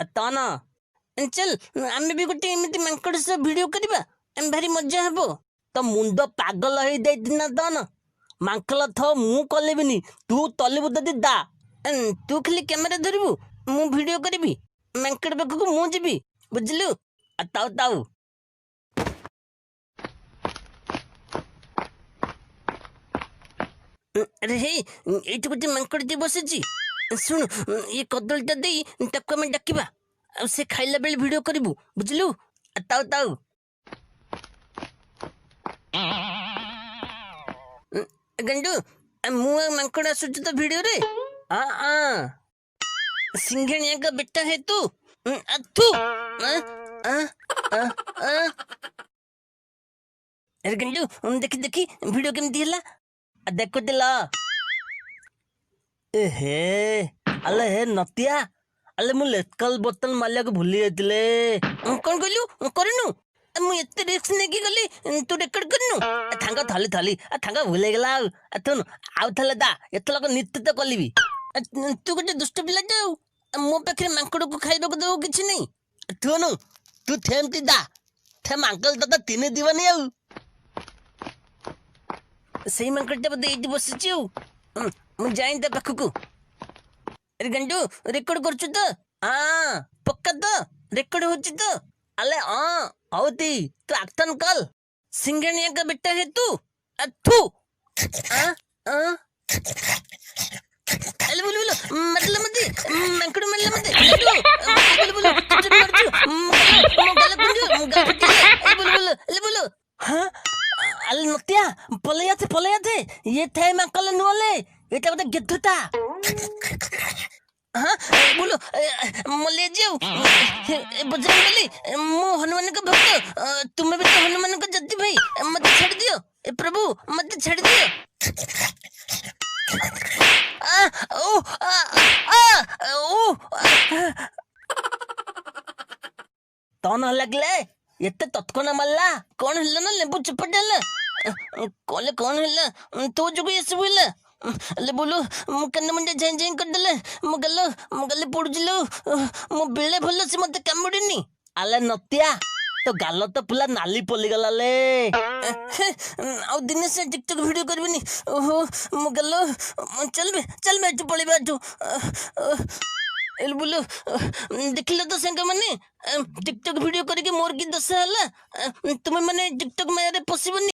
ତ ନା चल आमे भी गोटे एमती मांकड़ से वीडियो करबा भारी मजा हबो। तो मुंड पागल हो ना तो न मांकल थ मु कलेबिनी तू तलबु ददी दा तू खाली कैमेरा धरबू मु वीडियो करबी मांकड़ पाखक मु जीबी बुझलु ताऊ ताऊ अरे हे ये गोटे मांकड़ टे बसिची सुन ये कदलीटा दे ताको आमे डाकिबा से खाइला बेले वीडियो करबू बुझलु ताऊ ताऊ गंडू मु मांकड़ आसुच तो वीडियो रे सिंघनिया का बेटा है तू तू अरे गंडू देखी देखी वीडियो केमती हला देखो दिला हे अले हे नतिया अले मु लेटकल बोतल मालिया को भूली जातिले कोन कहलु करनु मु एते रिस्क ने की गली तू रेकॉर्ड करनु थांगा थाली थाली थांगा भूले गेला तू आउ थले दा एतला को नित्य तो कलिबी तू गोटे दुष्ट पिला जाऊ मो पाखे मांकड़ को खाइबा को देबो किछि नहीं तू नु तू थेमती दा थे मांकल तो तीन दीवानी आउ सही मांकड़ टे बदे इति बसिछि मु जाइन ते पाखकू अरे गंडू रेकॉर्ड करछु तो पक्का तो रेकॉर्ड होछि तो अले औती तू एक्शन कल सिंघनिया का बेटा है तू अथू अले बोलो बोलो मतलब मत मांकड़ मतलब मत बोलो बोलो तुझे मर जू गल कुंजू बोलो बोलो अले बोलो हां अले नतिया पलया थे ये थे मांकल नोले এটা বড় গেদ্ধটা बोलो मले जाऊ बजरंगबली मु हनुमान का भक्त तुम्हें भी तो हनुमान का जद्दी भाई मत छाड़ दियो ए प्रभु मत छाड़ दियो तो न लगले एते तत्कोना मल्ला कौन हल्ला ना लेबू चपट हल्ला कौन हल्ला तो जो ये सब हल्ला अले बोलो मु कन्न मंडे जैन जैन कर दले मु गल्ले पड़ुजिलो मु बिले भल से मते कामुडिनी अले नतिया तो गाल तो पुला नाली पली गला ले आ दिन से टिकटॉक वीडियो करबिनी ओहो मु गल्लो चल बे तू पळीबा तू एल बोलो देखिलो तो संग माने टिकटॉक वीडियो करके मोर की दशा हला तुम माने टिकटॉक माया रे पसिबनी।